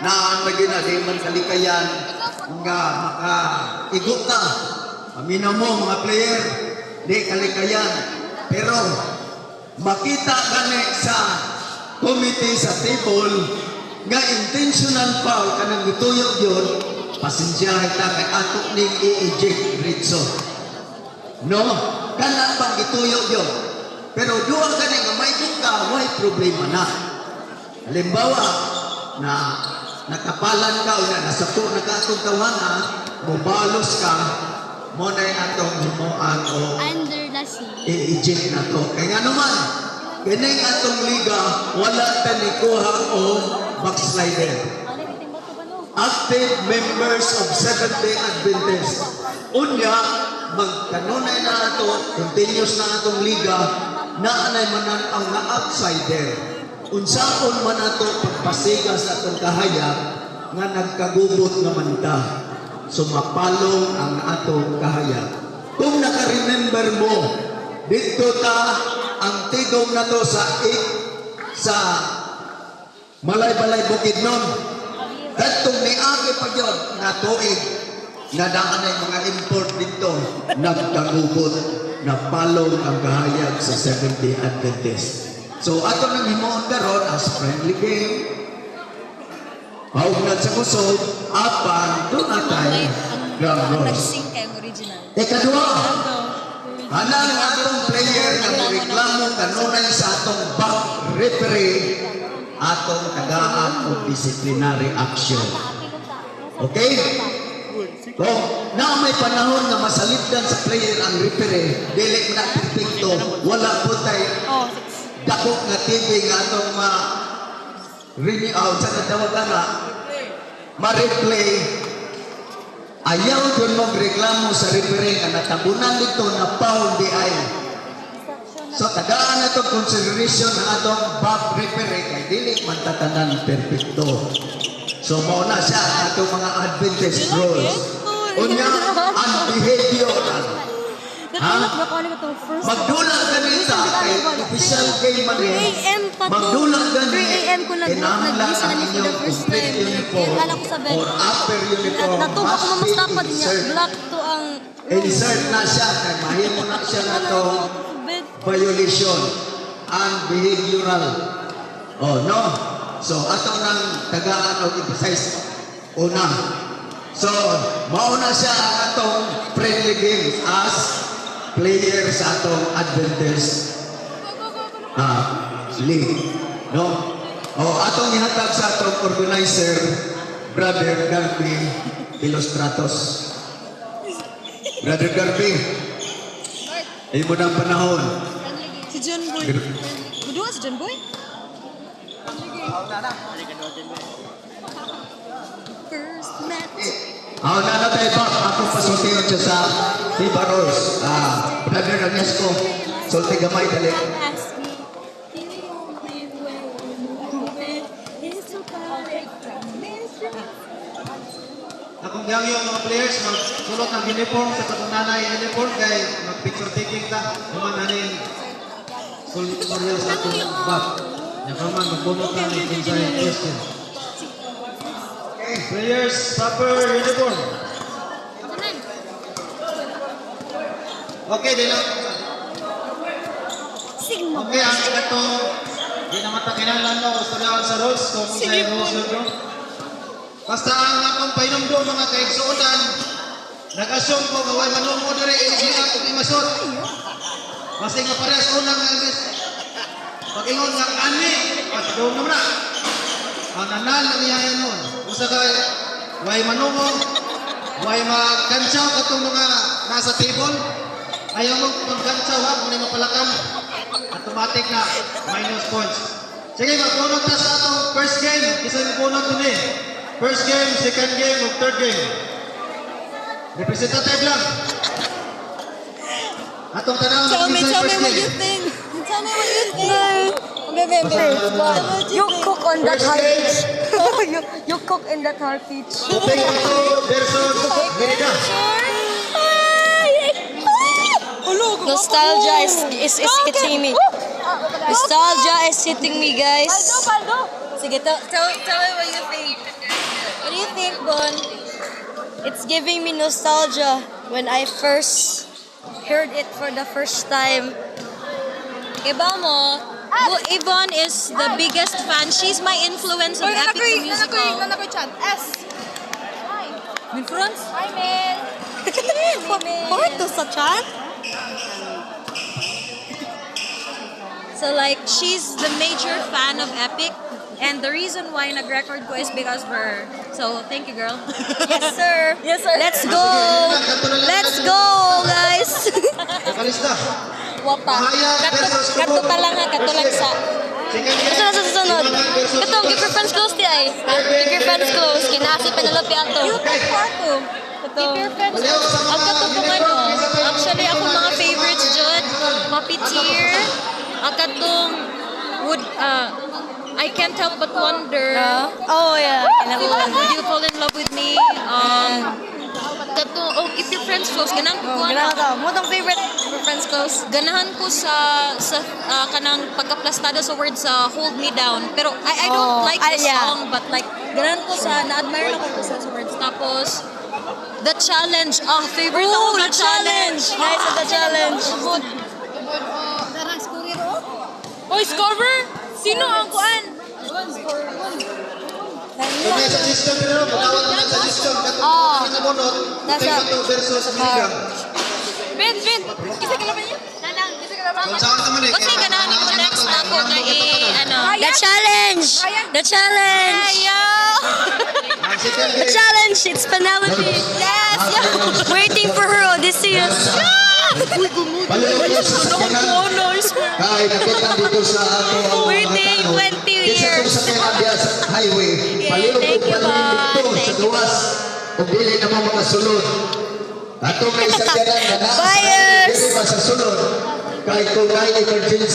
na lagi na di man kalikayan nga makaigot ta. Paminaw mo mga player, di kalikayan. Pero makita gani sa committee sa table nga intentional foul kanang gituyok yun, pasensyahe ta kay ato ning i-eject Ritso. No? Kana bang gituyok yun? Pero duwa gani nga may buka, may problema na. Halimbawa, na nakapalan ka o na nasapo na ka atong tawana, mubalos ka, mo na yung atong himuan o Under the sea. i-eject na to. Kaya nga naman, kining atong liga, wala tanikuha o backslider. Active members of Seventh-day Adventist. Unya, magkanunay na ato, continuous na atong liga, naanay manan ang na-outsider. Unsaon man ato pagpasiga sa atong kahayag nga nagkagubot naman ta. Sumapalong ang atong kahayag. Kung naka-remember mo, dito ta ang tigong na to sa Malay-Balay Bukidnon. Datong niagi pa yun na tuig na daan ay mga import dito nagkagubot na palong ang kahayag sa Seventh-day Adventist. So ato nang himuon karon as friendly game. Paugnat sa kusog, apan doon atay drum rolls. Nag-sing kayong original. Ikadua, anang atong player na reklamo kanunay sa atong back referee atong tagaan o disciplinary action. Okay? Kung na may panahon na masalipdan sa player ang referee, dili na perfecto, wala po tayo dakok nga TV nga atong sa natawagan na ma-replay. Ayaw doon magreklamo sa referee nga natabunan dito na foul di ay. So tagaan na itong consideration ng atong back referee kay dili man tatanan perfecto. So mauna siya atong mga Adventist rules. Unya ang behavioral. Magdulang ganita kay official game man rin. 3 AM pa to. Magdulang 3 AM ko kinahanglan nag-listen na ang ni for the inyong first complete time. uniform Kala ko sa bed. or upper uniform Natuwa ko must be mamastapa din niya. insert. Black to ang Insert na siya kay mahimo na siya na to bed. violation and behavioral. Oh no. So ato nang tagaan og emphasize una. So mauna siya ang atong friendly games as player sa atong Adventist league. No? O atong ihatag sa atong organizer, Brother Garby Ilustratos. Brother Garby, ay mo ng panahon. Si John Boy. Budua si John Boy? First met. Na tayo pa, akong pasultiyon siya sa Viva Rose. Brother Agnesco, sulti gamay dali. Ask me, the only way to move it is to cut it from this. Akong yang yung mga players magsulot ng uniform sa katunanay uniform kay mag-picture taking ta naman nanin tutorial sa atong back. Nakaman magbunot na ni Kinsay question. Players proper uniform. Okay, dilo. Sigma. Okay, ang ikato di na matakinahanglan no tutorial sa rules kung sa rules nyo. Basta ang akong painumdo mga kaigsuotan, nag-assume ko gaway manungo diri hindi ako di masot. Basta nga parehas unang nga guys. Pag-ingon nga ani, pag-doon naman na. Ang nanan ang iyayan nun. Usa kay, way manungo, way magkantsaw katong mga nasa table. Ayaw mo magkantsaw ha, kung may mapalakan. Automatic na, minus points. Sige, magpunod na sa atong first game. Isa yung punod dun eh. First game, second game, o third game. Representative lang. Atong tanang Tell me what you think. Tell me what you think. You cook on that hard pitch. You cook in that hard pitch. Kuping ito versus Merida. Nostalgia is hitting me. Nostalgia is hitting me, guys. Sige, tell me what you think. What do you think, Bon? It's giving me nostalgia when I first heard it for the first time. Iba mo, Yvonne is the biggest fan. She's my influence of Epic the Musical. S. Hi. Min friends? Hi, Mel. What to sa chat? So like, she's the major fan of Epic. And the reason why nag-record ko is because of her. So, thank you, girl. Yes, sir. Yes, sir. Let's go. Let's go, guys. Vokalista. Wapa. Kato pa lang ha. Kato lang sa... Ito na sa susunod. Ito, give your friends close di ay. Give your friends close. Kinasi Penelope ato. Ito. Ang kato kung ano. Actually, ako mga favorites dyan. Mapitier. Ang katong would... I can't help but wonder. Oh, yeah. Would you fall in love with me? Keep your friends close. Ganahan ko Ganahan ka. Mo tong favorite. Keep your friends close. Ganahan ko sa kanang pagkaplastada sa word sa Hold Me Down. Pero I don't like the yeah. song, but like ganahan ko sa na-admire ako ko sa words. Tapos The Challenge. Favorite ako The Challenge. Nice at the challenge. Oy, Scorer! Sino ang kuan? Kung may suggestion nyo, patawag mo ng suggestion. Katong namunod, Tekato versus Miligang. Ben! Isa ka naman yun? Kung saan naman eh. Kasi ganahan ko next na ako na ano. The challenge! The challenge! The challenge! It's Penelope! Yes! Waiting for her Odysseus! Palilog sa sakyanan. Kahit nakita dito sa ato ang Waiting mga 20 tanong. Kisa years. kung sa kaya sa highway. Palilog thank ko you, palilog Bon. dito sa gawas. Kung dili na mga sulod. Ato may sakyanan na nasa Buyers! dili pa sa sulod. Kahit kung may emergency.